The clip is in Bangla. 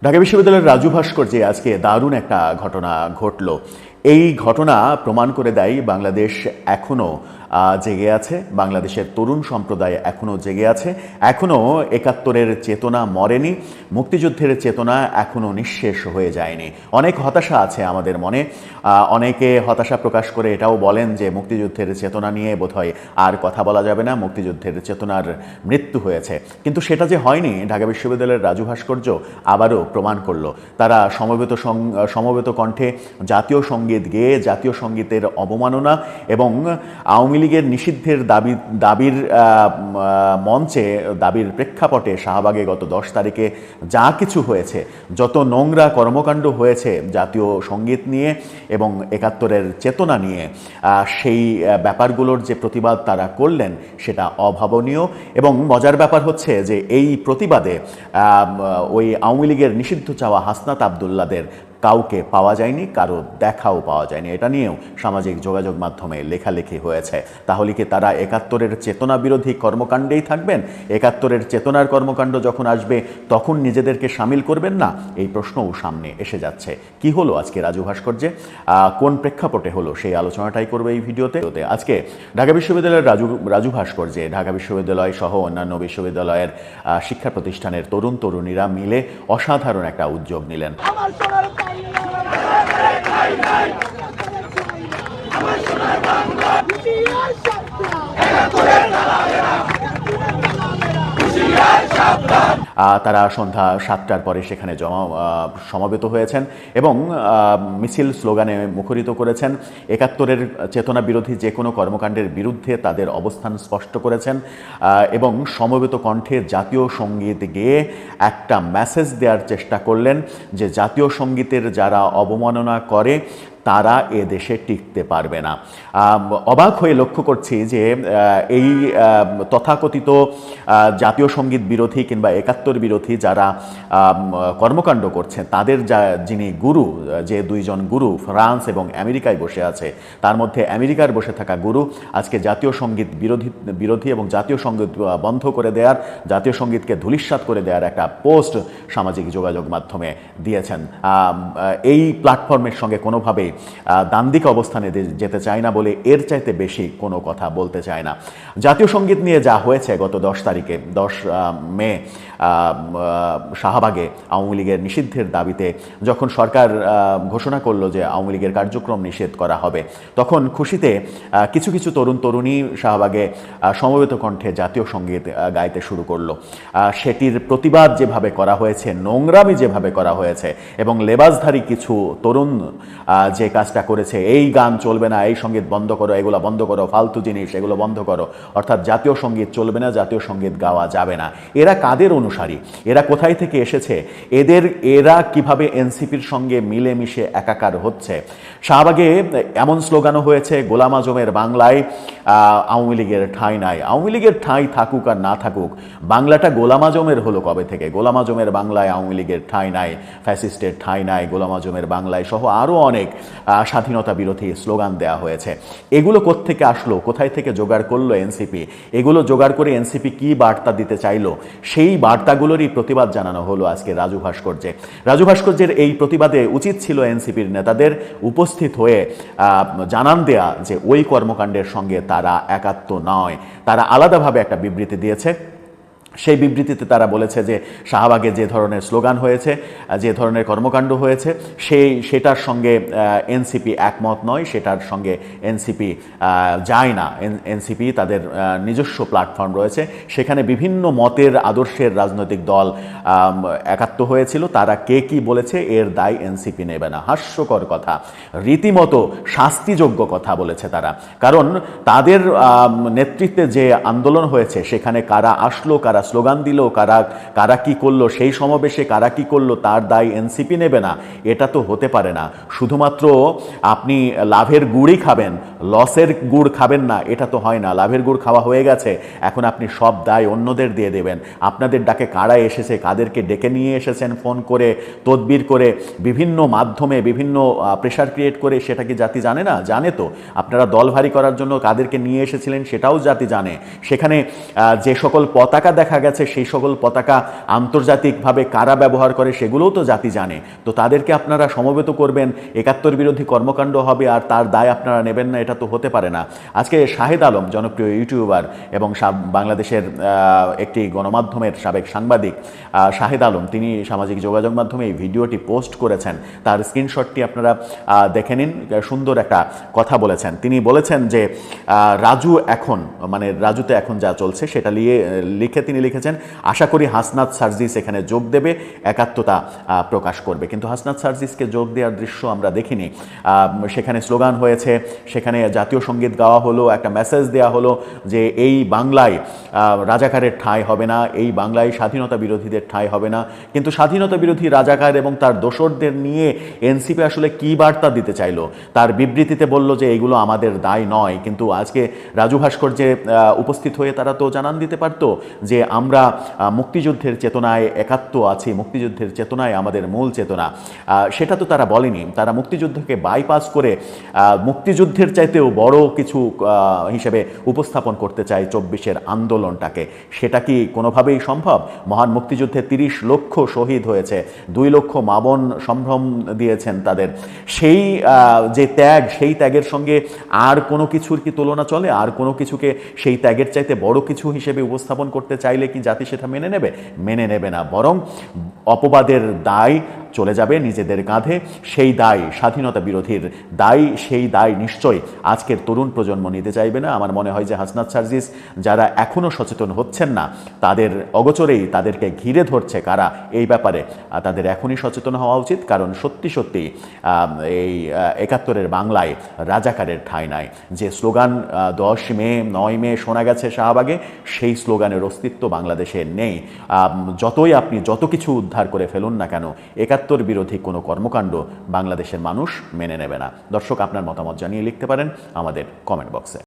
ঢাকা বিশ্ববিদ্যালয়ের রাজু ভাস্কর্যে আজকে দারুণ একটা ঘটনা ঘটল। এই ঘটনা প্রমাণ করে দেয় বাংলাদেশ এখনও জেগে আছে, বাংলাদেশের তরুণ সম্প্রদায় এখনও জেগে আছে, এখনও একাত্তরের চেতনা মরেনি, মুক্তিযুদ্ধের চেতনা এখনও নিঃশেষ হয়ে যায়নি। অনেক হতাশা আছে আমাদের মনে, অনেকে হতাশা প্রকাশ করে এটাও বলেন যে মুক্তিযুদ্ধের চেতনা নিয়ে বোধহয় আর কথা বলা যাবে না, মুক্তিযুদ্ধের চেতনার মৃত্যু হয়েছে। কিন্তু সেটা যে হয়নি ঢাকা বিশ্ববিদ্যালয়ের রাজু ভাস্কর্য আবারও প্রমাণ করলো। তারা সমবেত কণ্ঠে জাতীয় সঙ্গীত গেয়ে জাতীয় সঙ্গীতের অবমাননা এবং আওয়ামী লীগের নিষিদ্ধের দাবির মঞ্চে, দাবির প্রেক্ষাপটে শাহবাগে গত 10 তারিখে যা কিছু হয়েছে, যত নোংরা কর্মকাণ্ড হয়েছে জাতীয় সঙ্গীত নিয়ে এবং একাত্তরের চেতনা নিয়ে, সেই ব্যাপারগুলোর যে প্রতিবাদ তারা করলেন সেটা অভাবনীয়। এবং মজার ব্যাপার হচ্ছে যে এই প্রতিবাদে ওই আওয়ামী লীগের নিষিদ্ধ চাওয়া হাসনাত আবদুল্লাদের কাউকে পাওয়া যায়নি, কারো দেখাও পাওয়া যায়নি। এটা নিয়েও সামাজিক যোগাযোগ মাধ্যমে লেখালেখি হয়েছে। তাহলে কি তারা একাত্তরের চেতনা বিরোধী কর্মকাণ্ডেই থাকবেন? একাত্তরের চেতনার কর্মকাণ্ড যখন আসবে তখন নিজেদেরকে সামিল করবেন না? এই প্রশ্নও সামনে এসে যাচ্ছে। কি হলো আজকে রাজু ভাস্কর্যে, কোন প্রেক্ষাপটে হলো, সেই আলোচনাটাই করবে এই ভিডিওতে। আজকে ঢাকা বিশ্ববিদ্যালয়ের রাজু ভাস্কর্যে ঢাকা বিশ্ববিদ্যালয় সহ অন্যান্য বিশ্ববিদ্যালয়ের শিক্ষা প্রতিষ্ঠানের তরুণ তরুণীরা মিলে অসাধারণ একটা উদ্যোগ নিলেন। তারা সন্ধ্যা 7টার পরে সেখানে সমবেত হয়েছেন এবং মিছিল স্লোগানে মুখরিত করেছেন। একাত্তরের চেতনা বিরোধী যে কোনো কর্মকাণ্ডের বিরুদ্ধে তাদের অবস্থান স্পষ্ট করেছেন এবং সমবেত কণ্ঠে জাতীয় সঙ্গীত গেয়ে একটা মেসেজ দেওয়ার চেষ্টা করলেন যে জাতীয় সঙ্গীতের যারা অবমাননা করে তারা এ দেশে টিকতে পারবে না। অবাক হয়ে লক্ষ্য করছি যে এই তথাকথিত জাতীয় সঙ্গীত বিরোধী কিংবা একাত্তর বিরোধী যারা কর্মকাণ্ড করছেন তাদের যিনি গুরু, যে দুইজন গুরু ফ্রান্স এবং আমেরিকায় বসে আছে, তার মধ্যে আমেরিকার বসে থাকা গুরু আজকে জাতীয় সঙ্গীত বিরোধী এবং জাতীয় সঙ্গীত বন্ধ করে দেওয়ার, জাতীয় সঙ্গীতকে ধূলিসাৎ করে দেওয়ার একটা পোস্ট সামাজিক যোগাযোগ মাধ্যমে দিয়েছেন। এই প্ল্যাটফর্মের সঙ্গে কোনোভাবেই দান্দিক অবস্থানে যেতে চায় না বলে এর চাইতে বেশি কোনো কথা বলতে চায় না। জাতীয় সঙ্গীত নিয়ে যা হয়েছে গত 10 তারিখে 10 মে শাহবাগে আওয়ামী লীগের নিষিদ্ধের দাবিতে যখন সরকার ঘোষণা করলো যে আওয়ামী লীগের কার্যক্রম নিষেধ করা হবে, তখন খুশিতে কিছু কিছু তরুণ তরুণী শাহবাগে সমবেত কণ্ঠে জাতীয় সঙ্গীত গাইতে শুরু করলো। সেটির প্রতিবাদ যেভাবে করা হয়েছে, নোংরামি যেভাবে করা হয়েছে এবং লেবাসধারী কিছু তরুণ যে কাজটা করেছে, এই গান চলবে না, এই সঙ্গীত বন্ধ করো, এগুলো বন্ধ করো, ফালতু জিনিস এগুলো বন্ধ করো, অর্থাৎ জাতীয় সঙ্গীত চলবে না, জাতীয় সঙ্গীত গাওয়া যাবে না। এরা কাদের অনুসারী? এরা কোথায় থেকে এসেছে? এরা কিভাবে এনসিপির সঙ্গে মিলেমিশে একাকার হচ্ছে? শাহবাগে এমন স্লোগানও হয়েছে, গোলাম আজমের বাংলায় আওয়ামী লীগের ঠাঁই নাই। আওয়ামী লীগের ঠাঁই থাকুক আর না থাকুক, বাংলাটা গোলাম আজমের হলো কবে থেকে? গোলাম আজমের বাংলায় আওয়ামী লীগের ঠাঁই নাই, ফ্যাসিস্টের ঠাঁই নাই, গোলাম আজমের বাংলায় সহ আরও অনেক স্বাধীনতা বিরোধী স্লোগান দেওয়া হয়েছে। এগুলো কোত্থেকে আসলো, কোথায় থেকে জোগাড় করলো এনসিপি? এগুলো জোগাড় করে এনসিপি কি বার্তা দিতে চাইলো, সেই বার্তাগুলোরই প্রতিবাদ জানানো হলো আজকে রাজু ভাস্কর্যে। রাজু ভাস্কর্যের এই প্রতিবাদে উচিত ছিল এনসিপির নেতাদের উপস্থিত হয়ে জানান দেয়া যে ওই কর্মকাণ্ডের সঙ্গে তারা একাত্ম নয়। তারা আলাদাভাবে একটা বিবৃতি দিয়েছে। সেই বিবৃতিতে তারা বলেছে যে শাহবাগে যে ধরনের স্লোগান হয়েছে, যে ধরনের কর্মকাণ্ড হয়েছে, সেটার সঙ্গে এনসিপি একমত নয়, সেটার সঙ্গে এনসিপি যায় না। এনসিপি তাদের নিজস্ব প্ল্যাটফর্ম রয়েছে, সেখানে বিভিন্ন মতের আদর্শের রাজনৈতিক দল একাত্ম হয়েছিল। তারা কে কি বলেছে এর দায় এনসিপি নেবে না। হাস্যকর কথা, রীতিমতো শাস্তিযোগ্য কথা বলেছে তারা। কারণ তাদের নেতৃত্বে যে আন্দোলন হয়েছে সেখানে কারা আসলো, কারা স্লোগান দিল, কারা কি করলো, সেই সমাবেশে কারা কি করলো তার দায় এনসিপি নেবে না, এটা তো হতে পারে না। শুধুমাত্র আপনি লাভের গুড়ই খাবেন, লসের গুড় খাবেন না, এটা তো হয় না। লাভের গুড় খাওয়া হয়ে গেছে, এখন আপনি সব দায় অন্যদের দিয়ে দেবেন। আপনাদের ডাকে কারা এসেছে, কাদেরকে ডেকে নিয়ে এসেছেন ফোন করে, তদবির করে, বিভিন্ন মাধ্যমে বিভিন্ন প্রেশার ক্রিয়েট করে, সেটা কি জাতি জানে না? জানে তো। আপনারা দল ভারী করার জন্য কাদেরকে নিয়ে এসেছিলেন সেটাও জাতি জানে। সেখানে যে সকল পতাকা দেখা দেখা গেছে সেই সকল পতাকা আন্তর্জাতিকভাবে কারা ব্যবহার করে সেগুলোও তো জাতি জানে। তো তাদেরকে আপনারা সমবেত করবেন, ৭১ বিরোধী কর্মকাণ্ড হবে আর তার দায় আপনারা নেবেন না, এটা তো হতে পারে না। আজকে শাহেদ আলম, জনপ্রিয় ইউটিউবার এবং বাংলাদেশের একটি গণমাধ্যমের সাবেক সাংবাদিক শাহেদ আলম, তিনি সামাজিক যোগাযোগ মাধ্যমে এই ভিডিওটি পোস্ট করেছেন। তার স্ক্রিনশটটি আপনারা দেখে নিন। সুন্দর একটা কথা বলেছেন। তিনি বলেছেন যে রাজু এখন, মানে রাজুতে এখন যা চলছে সেটা তিনি লিখেছেন, আশা করি হাসনাত সার্জিস এখানে যোগ দেবে, একাত্মতা প্রকাশ করবে। কিন্তু হাসনাত সার্জিসকে যোগ দেওয়ার দৃশ্য আমরা দেখিনি। সেখানে স্লোগান হয়েছে, সেখানে জাতীয় সঙ্গীত গাওয়া হলো, একটা মেসেজ দেওয়া হলো যে এই বাংলায় রাজাকারের ঠাঁই হবে না, এই বাংলায় স্বাধীনতা বিরোধীদের ঠাঁই হবে না। কিন্তু স্বাধীনতা বিরোধী রাজাকার এবং তার দোসরদের নিয়ে এনসিপি আসলে কী বার্তা দিতে চাইলো? তার বিবৃতিতে বলল যে এইগুলো আমাদের দায় নয়, কিন্তু আজকে রাজু ভাস্কর্যে উপস্থিত হয়ে তারা তো জানান দিতে পারতো যে আমরা মুক্তিযুদ্ধের চেতনায় একাত্ম আছি, মুক্তিযুদ্ধের চেতনায় আমাদের মূল চেতনা। সেটা তো তারা বলেনি। তারা মুক্তিযুদ্ধকে বাইপাস করে মুক্তিযুদ্ধের চাইতেও বড় কিছু হিসেবে উপস্থাপন করতে চায় ২৪-এর আন্দোলনটাকে। সেটা কি কোনোভাবেই সম্ভব? মহান মুক্তিযুদ্ধে ৩০ লক্ষ শহীদ হয়েছে, ২ লক্ষ মা বোন সম্ভ্রম দিয়েছেন তাদের। সেই যে ত্যাগ, সেই ত্যাগের সঙ্গে আর কোনো কিছুর কি তুলনা চলে? আর কোনো কিছুকে সেই ত্যাগের চাইতে বড় কিছু হিসেবে উপস্থাপন করতে চাইলে কি জাতি সেটা মেনে নেবে? মেনে নেবে না। বরং অপবাদের দায় চলে যাবে নিজেদের কাঁধে। সেই দায় স্বাধীনতা বিরোধীর দায়, সেই দায় নিশ্চয়ই আজকের তরুণ প্রজন্ম নিতে চাইবে না। আমার মনে হয় যে হাসনাত সার্জিস যারা এখনও সচেতন হচ্ছেন না, তাদের অগোচরেই তাদেরকে ঘিরে ধরছে কারা, এই ব্যাপারে তাদের এখনই সচেতন হওয়া উচিত। কারণ সত্যি সত্যি এই ৭১-এর বাংলায় রাজাকারের ঠাঁই নাই। যে স্লোগান ১০ মে ৯ মে শোনা গেছে শাহবাগে, সেই স্লোগানের অস্তিত্ব বাংলাদেশে নেই। যতই আপনি যত কিছু উদ্ধার করে ফেলুন না কেন, ৭১ বিরোধী কোনো কর্মকাণ্ড বাংলাদেশের মানুষ মেনে নেবে না। দর্শক, আপনার মতামত জানিয়ে লিখতে পারেন আমাদের কমেন্ট বক্সে।